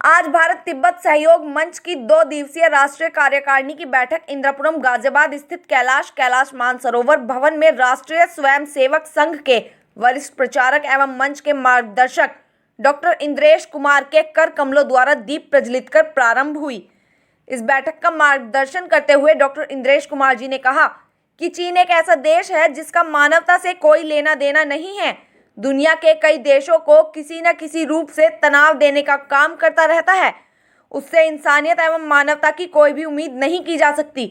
आज भारत तिब्बत सहयोग मंच की 2 दिवसीय राष्ट्रीय कार्यकारिणी की बैठक इंद्रपुरम गाजियाबाद स्थित कैलाश मानसरोवर भवन में राष्ट्रीय स्वयंसेवक संघ के वरिष्ठ प्रचारक एवं मंच के मार्गदर्शक डॉक्टर इंद्रेश कुमार के कर कमलों द्वारा दीप प्रज्वलित कर प्रारंभ हुई। इस बैठक का मार्गदर्शन करते हुए डॉक्टर इंद्रेश कुमार जी ने कहा कि चीन एक ऐसा देश है जिसका मानवता से कोई लेना देना नहीं है। दुनिया के कई देशों को किसी न किसी रूप से तनाव देने का काम करता रहता है। उससे इंसानियत एवं मानवता की कोई भी उम्मीद नहीं की जा सकती।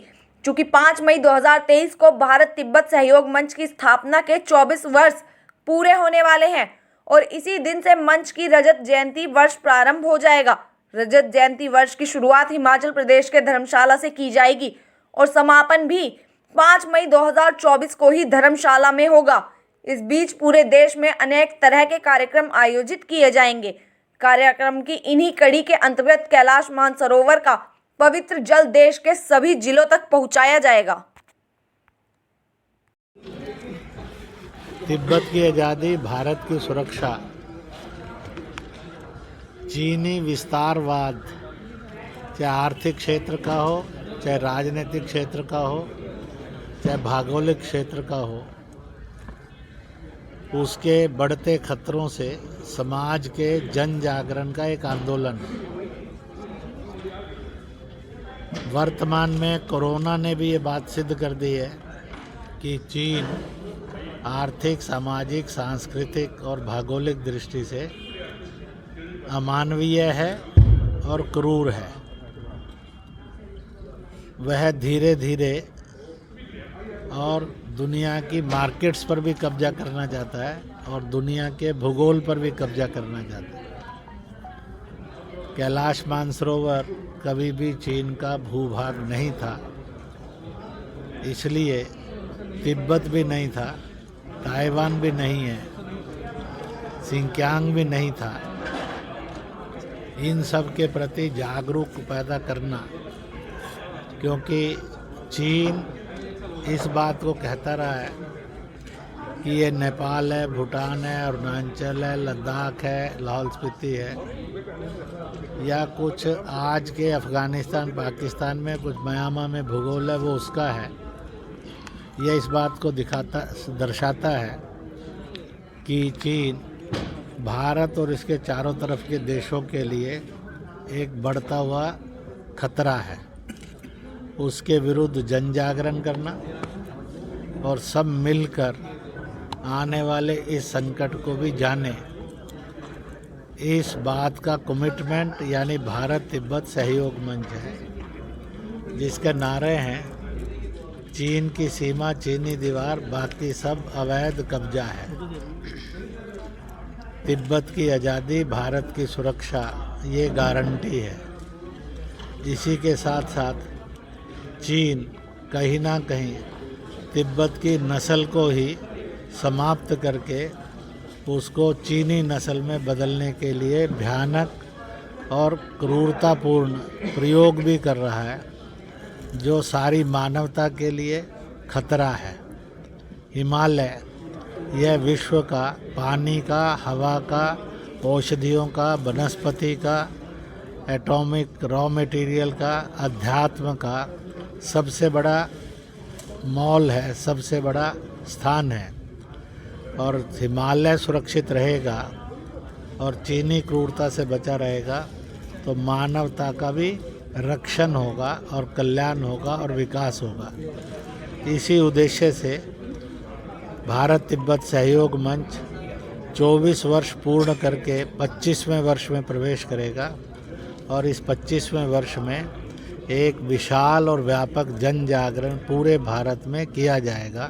चूंकि 5 मई 2023 को भारत तिब्बत सहयोग मंच की स्थापना के 24 वर्ष पूरे होने वाले हैं और इसी दिन से मंच की रजत जयंती वर्ष प्रारंभ हो जाएगा। रजत जयंती वर्ष की शुरुआत हिमाचल प्रदेश के धर्मशाला से की जाएगी और समापन भी 5 मई 2024 को ही धर्मशाला में होगा। इस बीच पूरे देश में अनेक तरह के कार्यक्रम आयोजित किए जाएंगे। कार्यक्रम की इन्हीं कड़ी के अंतर्गत कैलाश मानसरोवर का पवित्र जल देश के सभी जिलों तक पहुंचाया जाएगा। तिब्बत की आज़ादी, भारत की सुरक्षा, चीनी विस्तारवाद, चाहे आर्थिक क्षेत्र का हो, चाहे राजनीतिक क्षेत्र का हो, चाहे भौगोलिक क्षेत्र का हो, उसके बढ़ते खतरों से समाज के जन जागरण का एक आंदोलन। वर्तमान में कोरोना ने भी ये बात सिद्ध कर दी है कि चीन आर्थिक, सामाजिक, सांस्कृतिक और भौगोलिक दृष्टि से अमानवीय है और क्रूर है। वह धीरे धीरे और दुनिया की मार्केट्स पर भी कब्जा करना चाहता है और दुनिया के भूगोल पर भी कब्जा करना चाहता है। कैलाश मानसरोवर कभी भी चीन का भूभाग नहीं था, इसलिए तिब्बत भी नहीं था, ताइवान भी नहीं है, सिंकियांग भी नहीं था। इन सब के प्रति जागरूक पैदा करना, क्योंकि चीन इस बात को कहता रहा है कि ये नेपाल है, भूटान है, अरुणाचल है, लद्दाख है, लाहौल स्पीति है, या कुछ आज के अफ़गानिस्तान, पाकिस्तान में कुछ म्यांमार में भूगोल है, वो उसका है। यह इस बात को दर्शाता है कि चीन भारत और इसके चारों तरफ के देशों के लिए एक बढ़ता हुआ खतरा है। उसके विरुद्ध जन जागरण करना और सब मिलकर आने वाले इस संकट को भी जाने, इस बात का कमिटमेंट यानी भारत तिब्बत सहयोग मंच है, जिसके नारे हैं चीन की सीमा, चीनी दीवार, बाकी सब अवैध कब्जा है। तिब्बत की आज़ादी, भारत की सुरक्षा, ये गारंटी है। इसी के साथ साथ चीन कहीं ना कहीं तिब्बत की नस्ल को ही समाप्त करके उसको चीनी नस्ल में बदलने के लिए भयानक और क्रूरतापूर्ण प्रयोग भी कर रहा है, जो सारी मानवता के लिए खतरा है। हिमालय यह विश्व का पानी का, हवा का, औषधियों का, वनस्पति का, एटॉमिक रॉ मटेरियल का, अध्यात्म का सबसे बड़ा मॉल है, सबसे बड़ा स्थान है। और हिमालय सुरक्षित रहेगा और चीनी क्रूरता से बचा रहेगा तो मानवता का भी रक्षण होगा और कल्याण होगा और विकास होगा। इसी उद्देश्य से भारत तिब्बत सहयोग मंच 24 वर्ष पूर्ण करके 25वें वर्ष में प्रवेश करेगा और इस 25वें वर्ष में एक विशाल और व्यापक जन जागरण पूरे भारत में किया जाएगा।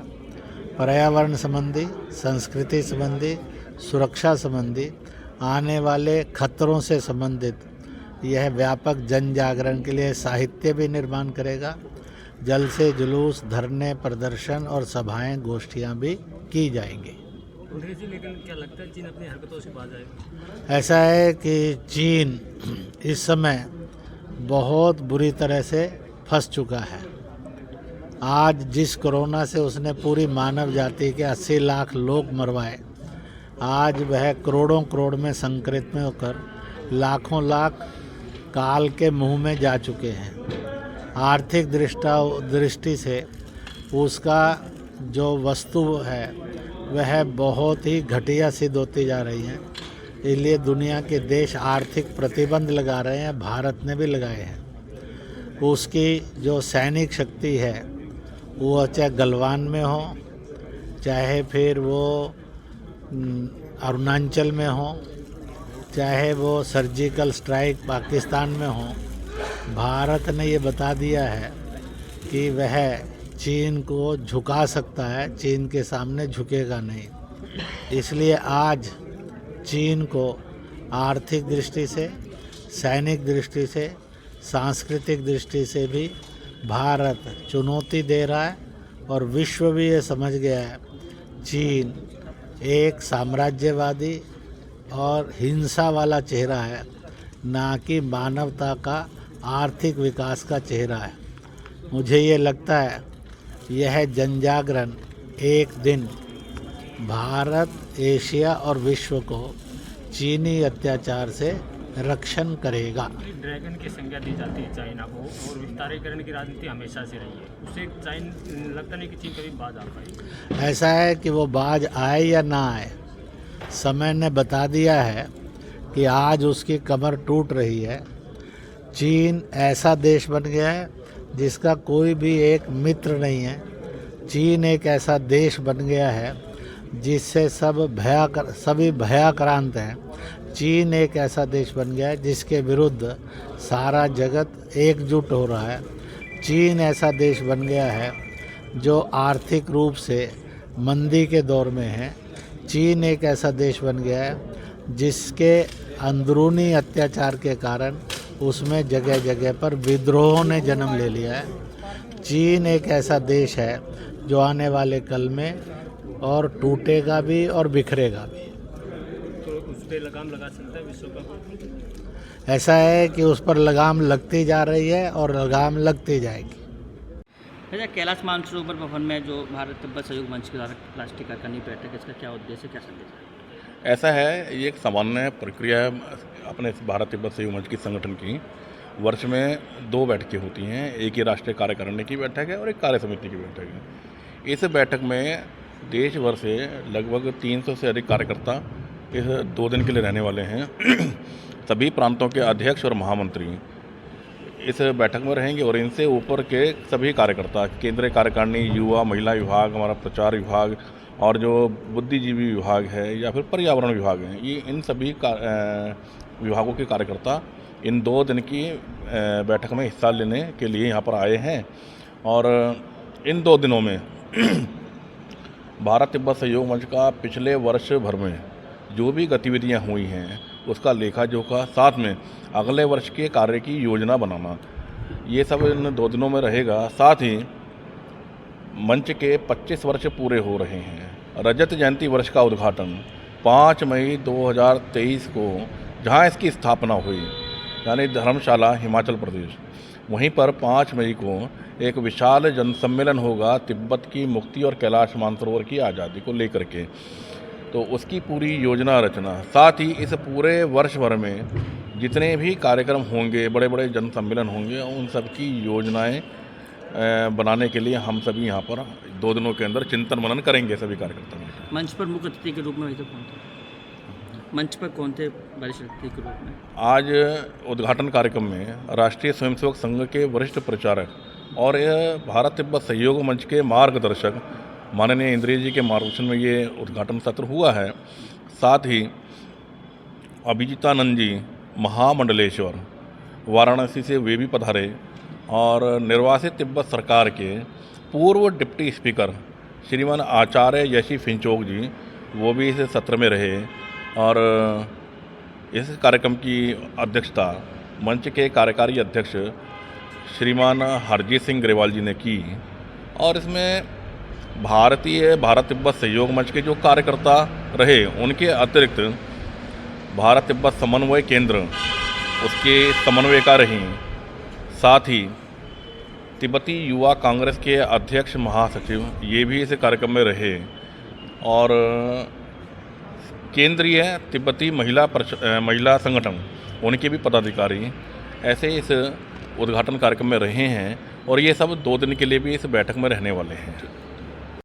पर्यावरण संबंधी, संस्कृति संबंधी, सुरक्षा संबंधी, आने वाले खतरों से संबंधित यह व्यापक जन जागरण के लिए साहित्य भी निर्माण करेगा। जल्द से जुलूस, धरने, प्रदर्शन और सभाएं, गोष्ठियां भी की जाएंगी। लेकिन क्या लगता है चीन अपनी हरकतों से बाज आएगा? ऐसा है कि चीन इस समय बहुत बुरी तरह से फंस चुका है। आज जिस कोरोना से उसने पूरी मानव जाति के 80 लाख लोग मरवाए, आज वह करोड़ों करोड़ में संक्रमित में होकर लाखों लाख काल के मुंह में जा चुके हैं। आर्थिक दृष्टि से उसका जो वस्तु है वह बहुत ही घटिया सिद्ध होती जा रही है। इसलिए दुनिया के देश आर्थिक प्रतिबंध लगा रहे हैं, भारत ने भी लगाए हैं। उसकी जो सैनिक शक्ति है वो चाहे गलवान में हो, चाहे फिर वो अरुणाचल में हो, चाहे वो सर्जिकल स्ट्राइक पाकिस्तान में हो, भारत ने ये बता दिया है कि वह चीन को झुका सकता है, चीन के सामने झुकेगा नहीं। इसलिए आज चीन को आर्थिक दृष्टि से, सैनिक दृष्टि से, सांस्कृतिक दृष्टि से भी भारत चुनौती दे रहा है और विश्व भी ये समझ गया है चीन एक साम्राज्यवादी और हिंसा वाला चेहरा है, ना कि मानवता का आर्थिक विकास का चेहरा है। मुझे ये लगता है यह जनजागरण एक दिन भारत, एशिया और विश्व को चीनी अत्याचार से रक्षण करेगा। ड्रैगन की संज्ञा दी जाती है चाइना को और विस्तारीकरण की राजनीति हमेशा से रही है। उसे लगता नहीं कि चीन कभी बाज आ पाएगी। ऐसा है कि वो बाज आए या ना आए, समय ने बता दिया है कि आज उसकी कमर टूट रही है। चीन ऐसा देश बन गया है जिसका कोई भी एक मित्र नहीं है। चीन एक ऐसा देश बन गया है जिससे सभी भयाक्रांत हैं। चीन एक ऐसा देश बन गया है जिसके विरुद्ध सारा जगत एकजुट हो रहा है। चीन ऐसा देश बन गया है जो आर्थिक रूप से मंदी के दौर में है। चीन एक ऐसा देश बन गया है जिसके अंदरूनी अत्याचार के कारण उसमें जगह जगह पर विद्रोहों ने जन्म ले लिया है। चीन एक ऐसा देश है जो आने वाले कल में और टूटेगा भी और बिखरेगा भी। तो उस पर लगाम लगा सकता है विश्व का? ऐसा है कि उस पर लगाम लगती जा रही है और लगाम लगती जाएगी। भैया, कैलाश मानसरोवर भवन में जो भारत तिब्बत सहयोग मंच के द्वारा प्लास्टिक का करनी बैठक है, इसका क्या उद्देश्य, क्या संदेश है? ऐसा है, ये एक सामान्य प्रक्रिया है अपने भारत तिब्बत सहयोग मंच की संगठन की। वर्ष में 2 बैठकें होती हैं, एक ही राष्ट्रीय कार्यकारिणी की बैठक है और एक कार्य समिति की बैठक है। इस बैठक में देश भर से लगभग 300 से अधिक कार्यकर्ता इस 2 दिन के लिए रहने वाले हैं। सभी प्रांतों के अध्यक्ष और महामंत्री इस बैठक में रहेंगे और इनसे ऊपर के सभी कार्यकर्ता, केंद्रीय कार्यकारिणी, युवा महिला विभाग, हमारा प्रचार विभाग और जो बुद्धिजीवी विभाग है या फिर पर्यावरण विभाग है, ये इन सभी विभागों के कार्यकर्ता इन 2 दिन की बैठक में हिस्सा लेने के लिए यहाँ पर आए हैं। और इन 2 दिनों में भारत तिब्बत सहयोग मंच का पिछले वर्ष भर में जो भी गतिविधियाँ हुई हैं उसका लेखा जोखा, साथ में अगले वर्ष के कार्य की योजना बनाना, ये सब इन 2 दिनों में रहेगा। साथ ही मंच के 25 वर्ष पूरे हो रहे हैं। रजत जयंती वर्ष का उद्घाटन 5 मई 2023 को जहां इसकी स्थापना हुई, यानी धर्मशाला, हिमाचल प्रदेश, वहीं पर 5 मई को एक विशाल जनसम्मेलन होगा तिब्बत की मुक्ति और कैलाश मानसरोवर की आज़ादी को लेकर के। तो उसकी पूरी योजना रचना, साथ ही इस पूरे वर्ष भर में जितने भी कार्यक्रम होंगे, बड़े बड़े जन सम्मेलन होंगे, उन सब की योजनाएं बनाने के लिए हम सभी यहाँ पर 2 दिनों के अंदर चिंतन मनन करेंगे सभी कार्यकर्ता। मंच पर मुख्य अतिथि के रूप में वैसे कौन थे? मंच पर कौन थे वरिष्ठ अतिथि के रूप में? आज उद्घाटन कार्यक्रम में राष्ट्रीय स्वयंसेवक संघ के वरिष्ठ प्रचारक और भारत तिब्बत सहयोग मंच के मार्गदर्शक माननीय इंद्रिय जी के मार्गदर्शन में ये उद्घाटन सत्र हुआ है। साथ ही अभिजीतानंद जी महामंडलेश्वर वाराणसी से वे भी पधारे और निर्वासित तिब्बत सरकार के पूर्व डिप्टी स्पीकर श्रीमान आचार्य यशी फिंचोक जी, वो भी इस सत्र में रहे और इस कार्यक्रम की अध्यक्षता मंच के कार्यकारी अध्यक्ष श्रीमान हरजीत सिंह ग्रेवाल जी ने की। और इसमें भारत तिब्बत सहयोग मंच के जो कार्यकर्ता रहे, उनके अतिरिक्त भारत तिब्बत समन्वय केंद्र, उसके समन्वयिका रहीं, साथ ही तिब्बती युवा कांग्रेस के अध्यक्ष महासचिव ये भी इस कार्यक्रम में रहे और केंद्रीय तिब्बती महिला संगठन, उनके भी पदाधिकारी ऐसे इस उद्घाटन कार्यक्रम में रहे हैं और ये सब 2 दिन के लिए भी इस बैठक में रहने वाले हैं।